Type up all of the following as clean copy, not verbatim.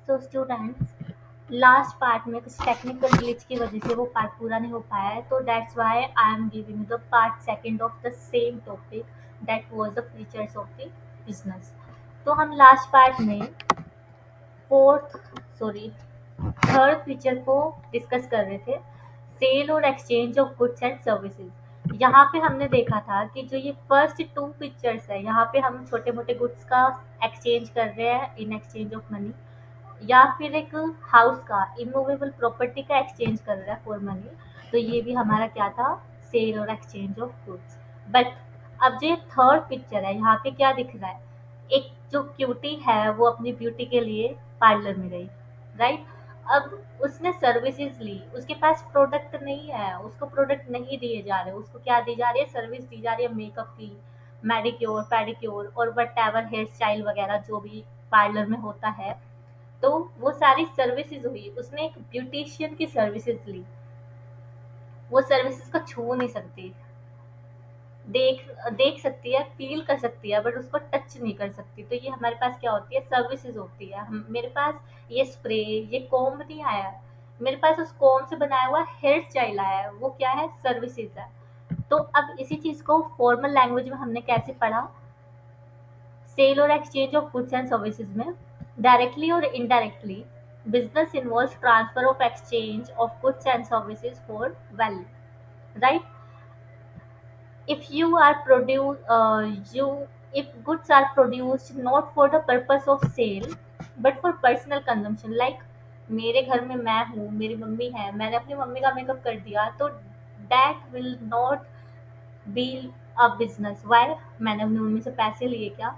So students, last part में कुछ technical glitch की वजह से वो पार्ट पूरा नहीं हो पाया है, तो that's why I am giving the part second of the same topic, that was the features of the business. तो हम लास्ट पार्ट में फोर्थ सॉरी थर्ड फीचर को डिस्कस कर रहे थे, सेल और exchange of goods and services. यहाँ पे हमने देखा था कि जो ये फर्स्ट टू फीचर्स है, यहाँ पे हम छोटे मोटे गुड्स का एक्सचेंज कर रहे हैं इन एक्सचेंज ऑफ मनी, या फिर एक हाउस का इमूवेबल प्रॉपर्टी का एक्सचेंज कर रहा है फॉर मनी। तो ये भी हमारा क्या था, सेल और एक्सचेंज ऑफ गुड्स। बट अब जो थर्ड पिक्चर है, यहाँ पे क्या दिख रहा है, एक जो क्यूटी है वो अपनी ब्यूटी के लिए पार्लर में गई, राइट। अब उसने सर्विसेज ली, उसके पास प्रोडक्ट नहीं है, उसको प्रोडक्ट नहीं दिए जा रहे, उसको क्या दी जा रही है, सर्विस दी जा रही है मेकअप की, मेडिक्योर पेडिक्योर और वट एवर हेयर स्टाइल वगैरह जो भी पार्लर में होता है। तो वो सारी सर्विसेज हुई, उसने एक ब्यूटिशियन की सर्विसेज ली। वो सर्विसेज को छू नहीं सकती, देख देख सकती है, फील कर सकती है, बट उसको टच नहीं कर सकती। तो ये हमारे पास क्या होती है, सर्विसेज होती है। हम मेरे पास ये स्प्रे, ये कॉम्ब नहीं आया, मेरे पास उस कॉम्ब से बनाया हुआ हेयर स्टाइल आया है, वो क्या है, सर्विसेज है। तो अब इसी चीज को फॉर्मल लैंग्वेज में हमने कैसे पढ़ा, सेल और exchange of goods and services में, डायरेक्टली और indirectly business involves transfer of exchange of goods and services for value, right. If you are produce you if goods are produced not for the purpose of sale but for personal consumption, like मेरे घर में मैं हूँ, मेरी mummy है, मैंने अपनी mummy का मेकअप कर दिया, तो that will not be a business। why, मैंने अपनी मम्मी से पैसे लिए क्या,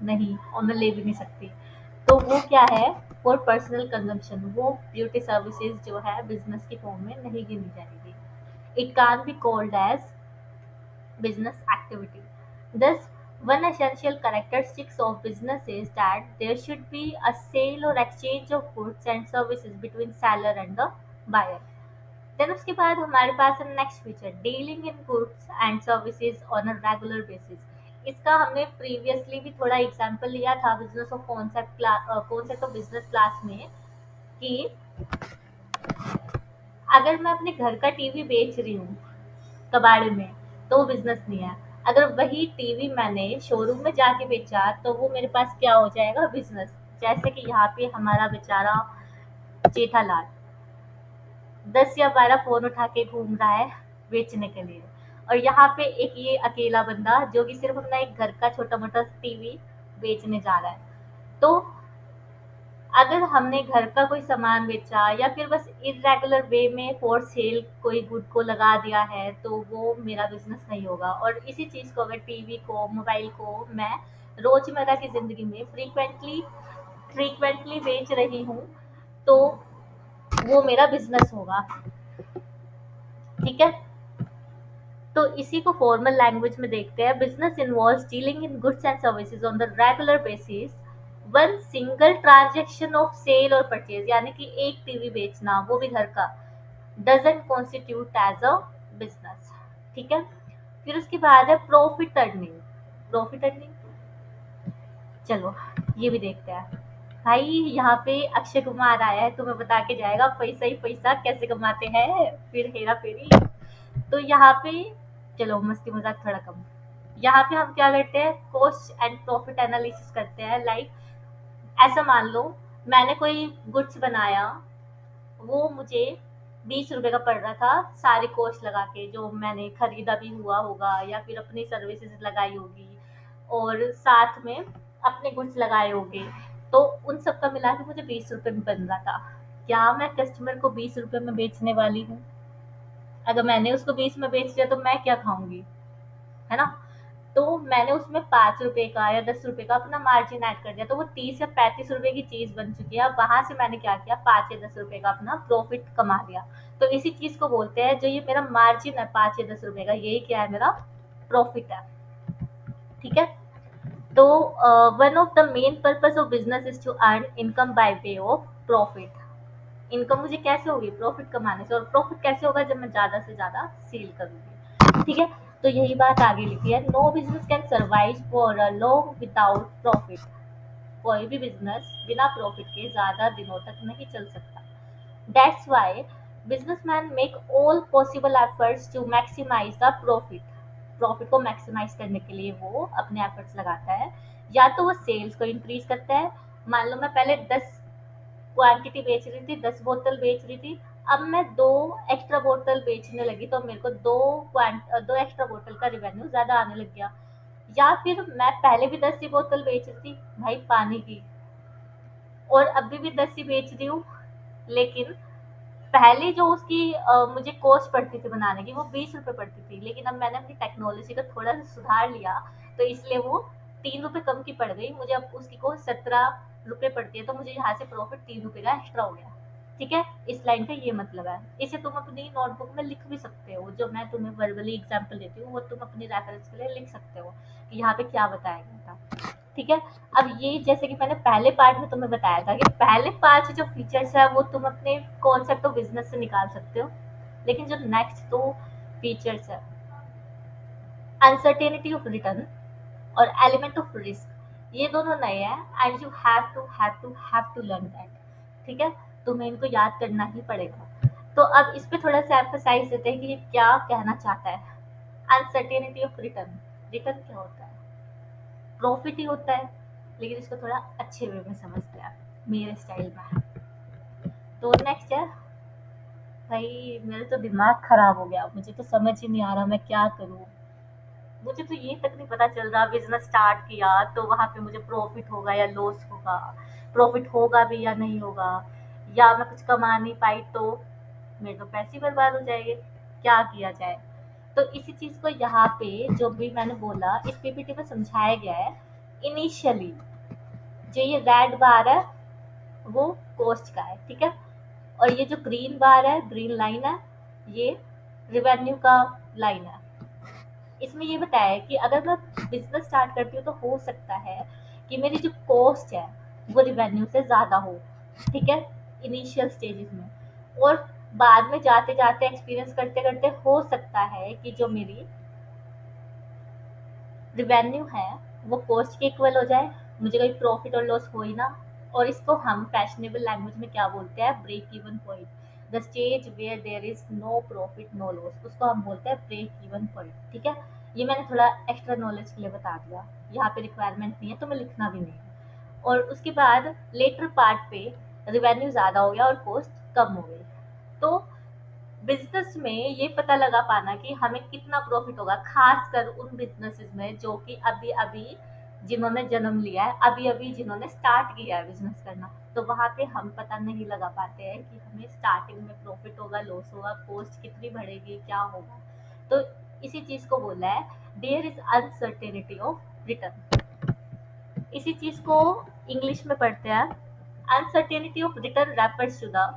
नहीं, और मैं ले भी नहीं सकती। तो वो क्या है, फॉर पर्सनल कंजम्पशन, वो ब्यूटी सर्विसेज जो है बिजनेस की फॉर्म में नहीं गिनी जाएगी। It can be called as business activity. Thus, one essential characteristic of business is that there should be a sale or exchange of goods and services between seller and the buyer. Then उसके बाद हमारे पास है next feature, dealing in goods and services on a regular basis. इसका हमने previously भी थोड़ा example लिया था business of concept of business class में, कि अगर मैं अपने घर का टीवी बेच रही हूँ कबाड़े में, तो वो बिज़नेस नहीं है। अगर वही टीवी मैंने शोरूम में जाके बेचा, तो वो मेरे पास क्या हो जाएगा, बिज़नेस। जैसे कि यहाँ पे हमारा बेचारा जेठालाल 10 या 12 फ़ोन उठा के घूम रहा है बेचने के लिए, और यहाँ पे एक ये अकेला बंदा जो कि सिर्फ़ अपना एक घर का छोटा-मोटा टीवी बेचने जा रहा है। तो अगर हमने घर का कोई सामान बेचा या फिर बस इर्रेगुलर वे में फॉर सेल कोई गुड को लगा दिया है, तो वो मेरा बिजनेस नहीं होगा। और इसी चीज़ को, अगर टीवी को, मोबाइल को मैं रोजमर्रा की ज़िंदगी में फ्रीक्वेंटली बेच रही हूँ, तो वो मेरा बिजनेस होगा, ठीक है। तो इसी को फॉर्मल लैंग्वेज में देखते हैं, business involves dealing in goods and services on the regular basis, one single transaction of sale और परचेज, यानी कि एक टीवी बेचना, वो भी घर का, doesn't constitute as a business, ठीक है। फिर उसके बाद है प्रॉफिट अर्निंग। प्रॉफिट अर्निंग, चलो ये भी देखते हैं। भाई यहाँ पे अक्षय कुमार आया है, तुम्हें बता के जाएगा पैसा ही पैसा कैसे कमाते हैं, फिर हेरा फेरी। तो यहाँ पे चलो मस्ती मजाक थोड़ा कम, यहाँ पे हम क्या करते हैं, कॉस्ट एंड प्रॉफिट एनालिसिस करते हैं। लाइक ऐसा मान लो मैंने कोई गुड्स बनाया, वो मुझे 20 रुपए का पड़ रहा था, सारी कॉस्ट लगा के, जो मैंने खरीदा भी हुआ होगा या फिर अपनी सर्विसेज लगाई होगी और साथ में अपने गुड्स लगाए होंगे, तो उन सब का मिला के मुझे 20 रुपए में बन रहा था। क्या मैं कस्टमर को 20 रुपए में बेचने वाली हूँ? अगर मैंने उसको 20 में बेच दिया तो मैं क्या खाऊंगी, है ना। तो मैंने उसमें 5 रुपए का या 10 रुपए का अपना मार्जिन ऐड कर दिया, तो वो 30 या 35 रुपए की चीज बन चुकी है। अब वहां से मैंने क्या किया, 5 या 10 रुपए का अपना प्रॉफिट कमा लिया। तो इसी चीज को बोलते हैं, जो ये मेरा मार्जिन है 5 या 10 रुपए का, यही क्या है, मेरा प्रॉफिट है, ठीक है। तो one of the main purpose of business is to earn income by way of profit. Income मुझे कैसे होगी, प्रॉफिट कमाने से। और प्रॉफिट कैसे होगा, जब मैं ज्यादा से ज्यादा सेल करूंगी, ठीक है। तो यही बात आगे लिखी है, no business can survive for a long without profit. कोई भी बिजनेस बिना प्रॉफिट के ज़्यादा दिनों तक नहीं चल सकता। That's why businessman make all possible efforts to maximise the profit. Profit को मैक्सिमाइज करने के लिए वो अपने एफर्ट्स लगाता है। या तो वो सेल्स को इंक्रीज करता है। मान लो मैं पहले 10 क्वांटिटी बेच रही थी, 10 बोतल बेच रही थी, अब मैं 2 एक्स्ट्रा बोतल बेचने लगी तो मेरे को 2 एक्स्ट्रा बोतल का रिवेन्यू ज़्यादा आने लग गया। या फिर मैं पहले भी 10 ही बोतल बेच रही थी भाई पानी की, और अभी भी 10 ही बेच रही हूँ, लेकिन पहले जो उसकी मुझे कॉस्ट पड़ती थी बनाने की वो 20 रुपए पड़ती थी, लेकिन अब मैंने अपनी टेक्नोलॉजी का थोड़ा सा सुधार लिया, तो इसलिए वो 3 रुपए कम की पड़ गई, मुझे अब उसकी कॉस्ट 17 रुपए पड़ती है, तो मुझे यहाँ से प्रॉफिट 3 रुपए का एक्स्ट्रा हो गया। ठीक है, इस लाइन का ये मतलब है। इसे तुम अपनी नोटबुक में लिख भी सकते हो, जो मैं तुम्हें वर्बली एग्जाम्पल देती हूँ वो तुम अपनी रेफरेंस के लिए लिख सकते हो कि यहाँ पे क्या बताया गया था। ठीक है, अब ये जैसे कि मैंने पहले पार्ट में तुम्हें बताया था कि पहले 5 जो फीचर्स है वो तुम अपने कॉन्सेप्ट ऑफ बिजनेस से निकाल सकते हो, लेकिन जो नेक्स्ट 2 फीचर्स है, अनसर्टेनिटी ऑफ रिटर्न और एलिमेंट ऑफ रिस्क, ये दोनों नए हैं and you have to learn that. ठीक है, तुम्हें इनको याद करना ही पड़ेगा। तो अब इस पे थोड़ा सा एम्फसाइज देते हैं कि ये क्या कहना चाहता है। अनसर्टेनिटी ऑफ रिटर्न, रिटर्न क्या होता है? प्रॉफिट ही होता है, लेकिन इसको थोड़ा अच्छे वे में समझते हैं मेरे स्टाइल में। तो नेक्स्ट है, भाई मेरा तो दिमाग खराब हो गया, मुझे तो समझ ही नहीं आ रहा मैं क्या करूँ। मुझे तो ये तक नहीं पता चल रहा, बिजनेस स्टार्ट किया तो वहां पे मुझे प्रॉफिट होगा या लॉस होगा, प्रॉफिट होगा भी या नहीं होगा, या मैं कुछ कमा नहीं पाई तो मेरे तो पैसे ही बर्बाद हो जाएंगे, क्या किया जाए। तो इसी चीज को यहाँ पे जो भी मैंने बोला इस पीपीटी में समझाया गया है। इनिशियली जो ये रेड बार है वो कॉस्ट का है, ठीक है, और ये जो ग्रीन बार है, ग्रीन लाइन है, ये रिवेन्यू का लाइन है। इसमें ये बताया है कि अगर मैं बिजनेस स्टार्ट करती हूँ तो हो सकता है कि मेरी जो कॉस्ट है वो रिवेन्यू से ज़्यादा हो। ठीक है, इनिशियल स्टेजेस में, और बाद में जाते जाते एक्सपीरियंस करते करते हो सकता है कि जो मेरी रिवेन्यू है वो कॉस्ट के इक्वल हो जाए, मुझे कोई प्रॉफिट और लॉस हो ही ना। और इसको हम फैशनेबल लैंग्वेज में क्या बोलते हैं? Break even point. The stage where there is no profit no loss, उसको हम बोलते हैं ब्रेक इवन पॉइंट। ठीक है, ये मैंने थोड़ा एक्स्ट्रा नॉलेज के लिए बता दिया, यहाँ पे रिक्वायरमेंट नहीं है तो मैं लिखना भी नहीं है। और उसके बाद लेटर पार्ट पे रिवेन्यू ज़्यादा हो गया और कॉस्ट कम हो गई, तो बिजनेस में ये पता लगा पाना कि हमें कितना प्रॉफिट होगा, खासकर उन बिजनेसेस में जो कि अभी अभी जिन्होंने जन्म लिया है, अभी अभी जिन्होंने स्टार्ट किया है बिजनेस करना, तो वहां पे हम पता नहीं लगा पाते हैं कि हमें स्टार्टिंग में प्रॉफिट होगा लॉस होगा, कॉस्ट कितनी बढ़ेगी क्या होगा। तो इसी चीज को बोला है there is uncertainty of return. इसी चीज को इंग्लिश में पढ़ते हैं, uncertainty of return refers to the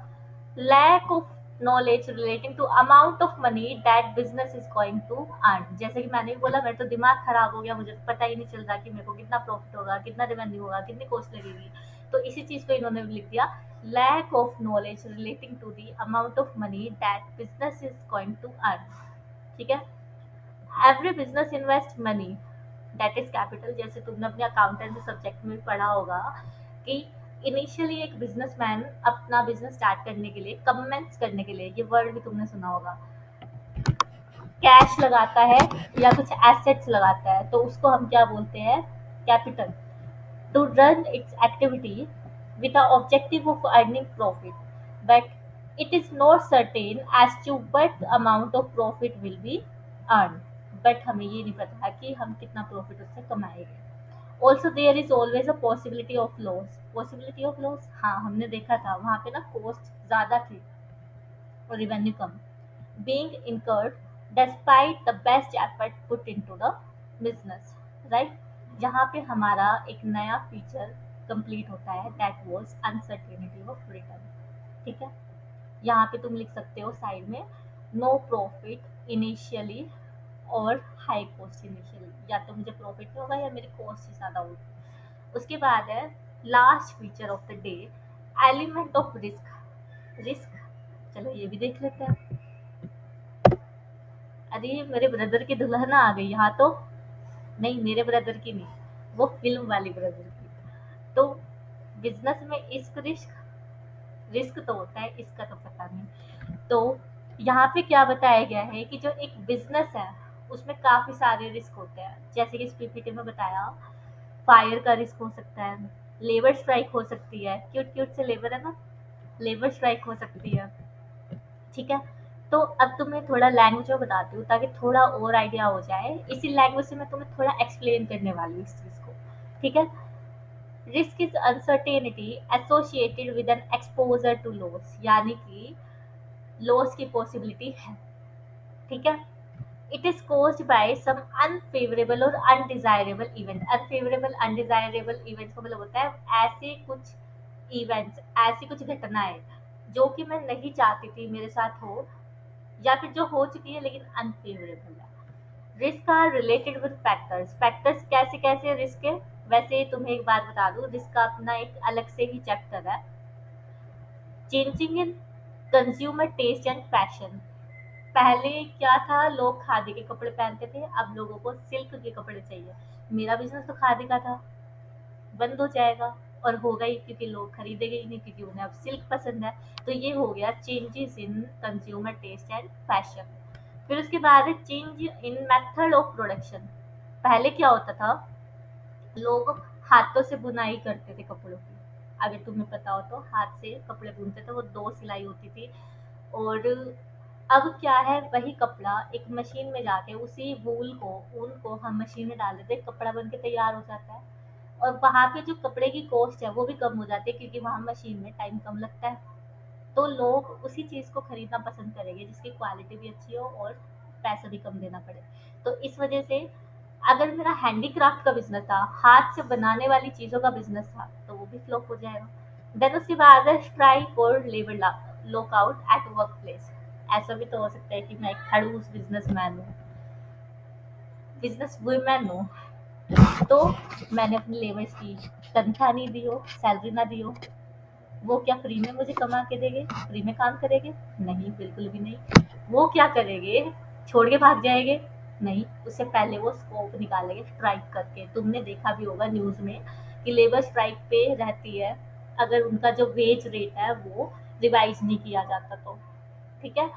lack of knowledge relating to amount of money that business is going to earn. जैसे कि मैंने भी बोला मेरा तो दिमाग खराब हो गया, मुझे तो पता ही नहीं चल रहा कि मेरे को कितना प्रॉफिट होगा, कितना रेवेन्यू होगा, कितनी कॉस्ट लगेगी। तो इसी चीज को इन्होंने लिख दिया, lack of knowledge relating to the amount of money that business is going to earn. ठीक है, every business invest money that is capital. जैसे तुमने अपने अकाउंटेंट सब्जेक्ट में भी पढ़ा होगा कि इनिशियली एक बिजनेसमैन अपना बिजनेस स्टार्ट करने के लिए, कमेंस करने के लिए, ये वर्ड भी तुमने सुना होगा, कैश लगाता है या कुछ एसेट्स लगाता है, तो उसको हम क्या बोलते हैं? Capital. To run its activity with the objective of earning profit, but it is not certain as to what amount of profit will be earned। But हमें ये नहीं पता कि हम कितना प्रॉफिट उससे कमाएंगे। Also there is always a possibility of loss. Possibility of loss, हाँ हमने देखा था वहाँ पे ना कॉस्ट ज़्यादा थी और revenue come, being incurred despite the best effort put into the business, right? यहाँ पे हमारा एक नया फीचर कंप्लीट होता है, that was uncertainty of return. ठीक है, यहाँ पे तुम लिख सकते हो साइड में, नो प्रॉफिट इनिशियली और हाई कॉस्ट इनिशियली, या तो मुझे प्रॉफिट होगा या मेरी कॉस्ट ही ज़्यादा होगी। उसके बाद है last feature of the day, element of risk. Risk, चलो ये भी देख लेते हैं। अरे मेरे ब्रदर की दुल्हन आ गई यहाँ तो। नहीं, मेरे ब्रदर की नहीं, वो फिल्म वाली ब्रदर की। तो बिजनेस में इस रिस्क तो होता है, इसका तो पता नहीं। तो यहाँ पे क्या बताया गया है कि जो एक बिजनेस है उसमें काफी सारे रिस्क होते हैं, जैसे कि इस पीपीटी में बताया। फायर का रिस्क हो सकता है, लेबर स्ट्राइक हो सकती है, क्यूट क्यूट से लेबर है ना, लेबर स्ट्राइक हो सकती है। ठीक है। तो अब तुम्हें थोड़ा लैंग्वेज में बताती हूँ ताकि थोड़ा और आइडिया हो जाए। इसी लैंग्वेज से मैं तुम्हें थोड़ा एक्सप्लेन करने वाली हूँ इस चीज को। ठीक है। Risk is uncertainty associated with an exposure to loss, यानी कि लॉस की पॉसिबिलिटी है। ठीक है। It is caused by some unfavourable और undesirable event. Unfavourable undesirable events का मतलब होता है ऐसे कुछ इवेंट्स, ऐसी कुछ घटनाएं जो कि मैं नहीं चाहती थी मेरे साथ हो, या फिर जो हो चुकी है लेकिन अनफेवरेबल है। Risk are related with factors. Factors कैसे कैसे रिस्क है, वैसे तुम्हें एक बात बता दूं, रिस्क का अपना एक अलग से ही चैप्टर है। Changing in consumer taste and fashion. पहले क्या था, लोग खादी के कपड़े पहनते थे, अब लोगों को सिल्क के कपड़े चाहिए। मेरा बिजनेस तो खादी का था, बंद हो जाएगा। और होगा ही क्योंकि लोग खरीदेंगे ही नहीं, क्योंकि उन्हें अब सिल्क पसंद है। तो ये हो गया changes in consumer taste and fashion. फिर उसके बाद है change in method of production. पहले क्या होता था, लोग हाथों से बुनाई करते थे कपड़ों की। अगर तुम्हें पता हो तो हाथ से कपड़े बुनते थे, वो दो सिलाई होती थी। और अब क्या है, वही कपड़ा एक मशीन में जाके उसी वूल को, ऊन को हम मशीन में डाल देते हैं, कपड़ा बन के तैयार हो जाता है। और वहाँ पे जो कपड़े की कॉस्ट है वो भी कम हो जाती है, क्योंकि वहाँ मशीन में टाइम कम लगता है। तो लोग उसी चीज़ को खरीदना पसंद करेंगे जिसकी क्वालिटी भी अच्छी हो और पैसा भी कम देना पड़े। तो इस वजह से अगर मेरा हैंडीक्राफ्ट का बिजनेस था, हाथ से बनाने वाली चीज़ों का बिजनेस था, तो वो भी फ्लॉप हो जाएगा। देन उसके बाद है स्ट्राइक और labour lockout at work place. ऐसा भी तो हो सकता है कि मैं एक खड़ूस बिजनेसमैन हूँ, बिजनेस वुमेन हूँ, तो मैंने अपने लेबर्स की तनख्वाह नहीं दी हो, सैलरी ना दी हो। वो क्या फ्री में मुझे कमा के देंगे, फ्री में काम करेंगे? नहीं, बिल्कुल भी नहीं। वो क्या करेंगे, छोड़ के भाग जाएंगे? नहीं, उससे पहले वो स्कोप निकालेंगे स्ट्राइक करके। तुमने देखा भी होगा न्यूज़ में कि लेबर स्ट्राइक पे रहती है, अगर उनका जो वेज रेट है वो रिवाइज नहीं किया जाता तो। ठीक है।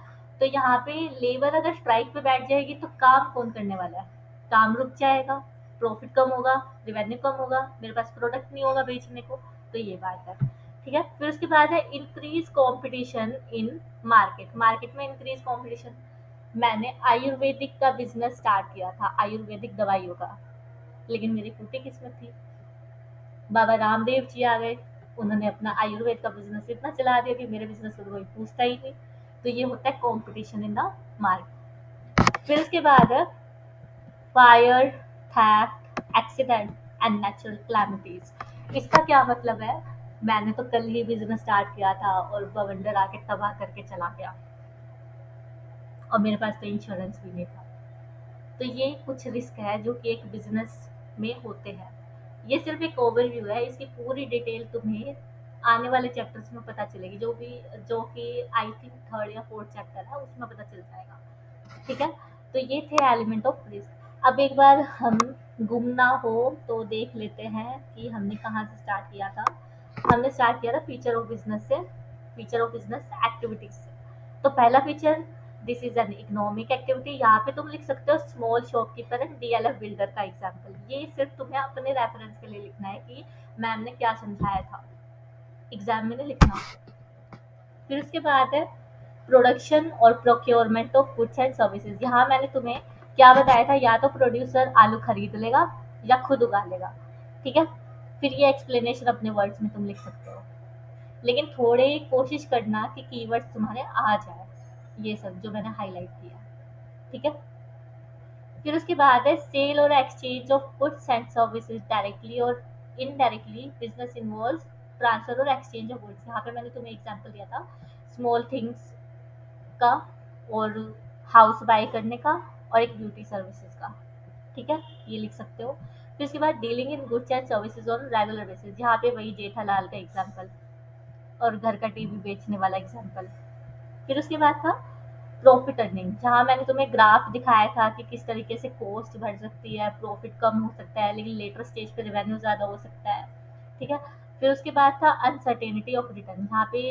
तो यहाँ पे लेबर अगर स्ट्राइक पे बैठ जाएगी तो काम कौन करने वाला है? काम रुक जाएगा, प्रॉफिट कम होगा, रिवेन्यू कम होगा, मेरे पास प्रोडक्ट नहीं होगा बेचने को। तो ये बात है। ठीक है। फिर उसके बाद है increase competition in market. Market में इंक्रीज कंपटीशन। मैंने आयुर्वेदिक का बिजनेस स्टार्ट किया था, आयुर्वेदिक दवाइयों का, लेकिन मेरी फूटी किस्मत थी। बाबा रामदेव जी आ गए, उन्होंने अपना आयुर्वेद का बिजनेस इतना चला दिया कि मेरे बिजनेस को तो कोई पूछता ही नहीं। तो ये होता है कंपटीशन इन द मार्केट। फिर उसके बाद है fire, theft, accident and natural calamities. इसका क्या मतलब है, मैंने तो कल ही बिजनेस स्टार्ट किया था और बवंडर आके तबाह करके चला गया, और मेरे पास तो इंश्योरेंस भी नहीं था। तो ये कुछ रिस्क है जो कि एक बिजनेस में होते हैं। ये सिर्फ एक ओवरव्यू है, इसकी पूरी डिटेल तुम्हें आने वाले चैप्टर्स में पता चलेगी, जो कि आई थिंक थर्ड या फोर्थ चैप्टर है, उसमें पता चल जाएगा। ठीक है। तो ये थे एलिमेंट ऑफ रिस्क। अब एक बार हम गुम ना हो तो देख लेते हैं कि हमने कहाँ से स्टार्ट किया था। हमने स्टार्ट किया था फीचर ऑफ बिजनेस से, फीचर ऑफ बिजनेस एक्टिविटीज से। तो पहला feature, this is an economic activity. यहाँ पे तुम लिख सकते हो small shopkeeper and DLF builder का एग्जाम्पल। ये सिर्फ तुम्हें अपने रेफरेंस के लिए लिखना है कि मैम ने क्या समझाया था, एग्जाम में नहीं लिखना। फिर उसके बाद है प्रोडक्शन और procurement of goods and services. यहाँ मैंने तुम्हें क्या बताया था, या तो प्रोड्यूसर आलू खरीद लेगा या खुद उगा लेगा। ठीक है। फिर ये एक्सप्लेनेशन अपने वर्ड्स में तुम लिख सकते हो, लेकिन थोड़े कोशिश करना कि कीवर्ड्स तुम्हारे आ जाए, ये सब जो मैंने हाईलाइट किया। ठीक है। फिर उसके बाद है सेल और exchange of goods and services directly और इनडायरेक्टली। बिजनेस इन्वॉल्व्स ट्रांसफर और एक्सचेंज ऑफ गुड्स। यहाँ पे मैंने तुम्हें एग्जांपल दिया था स्मॉल थिंग्स का, और हाउस बाय करने का, और एक ब्यूटी सर्विसेज का। ठीक है, ये लिख सकते हो। फिर उसके बाद dealing in goods and services on regular basis. यहाँ पे वही जेठालाल का एग्जांपल और घर का टीवी बेचने वाला एग्जांपल। फिर उसके बाद था प्रॉफिट अर्निंग, जहाँ मैंने तुम्हें ग्राफ दिखाया था कि किस तरीके से कॉस्ट बढ़ सकती है, प्रॉफिट कम हो सकता है, लेकिन लेटर स्टेज पे रेवेन्यू ज़्यादा हो सकता है। ठीक है। फिर उसके बाद था अनसर्टेनिटी ऑफ रिटर्न, यहाँ पे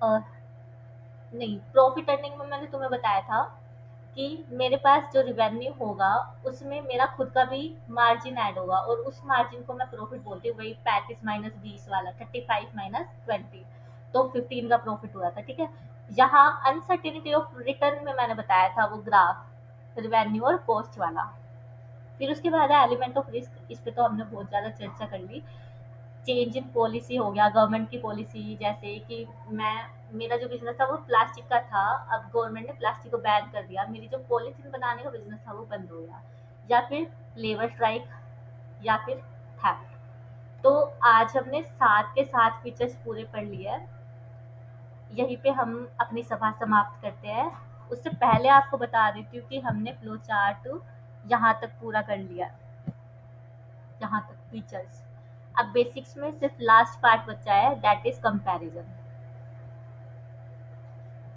अ, नहीं, प्रॉफिट अर्निंग में मैंने तुम्हें बताया था कि मेरे पास जो रिवेन्यू होगा उसमें मेरा खुद का भी मार्जिन ऐड होगा, और उस मार्जिन को मैं प्रॉफिट बोलती हूँ, वही 35 - 20 वाला, 35 - 20, तो 15 का प्रॉफिट हुआ था। ठीक है। यहाँ अनसर्टेनिटी ऑफ रिटर्न में मैंने बताया था वो ग्राफ, रिवेन्यू और कॉस्ट वाला। फिर उसके बाद है एलिमेंट ऑफ रिस्क, इस पे तो हमने बहुत ज़्यादा चर्चा कर ली। चेंज इन पॉलिसी हो गया, गवर्नमेंट की पॉलिसी, जैसे कि मैं मेरा जो बिजनेस था वो प्लास्टिक का था, अब गवर्नमेंट ने प्लास्टिक को बैन कर दिया, मेरी जो पॉलीथीन बनाने का बिजनेस था वो बंद हो गया। या फिर लेबर स्ट्राइक, या फिर थेफ्ट। तो आज हमने 7 के 7 फीचर्स पूरे पढ़ लिए हैं। यहीं पे हम अपनी सभा समाप्त करते हैं। उससे पहले आपको बता देती हूँ कि हमने फ्लो चार्ट यहाँ तक पूरा कर लिया, यहाँ तक फीचर्स। अब बेसिक्स में सिर्फ लास्ट पार्ट बचा है, दैट इज कंपैरिजन।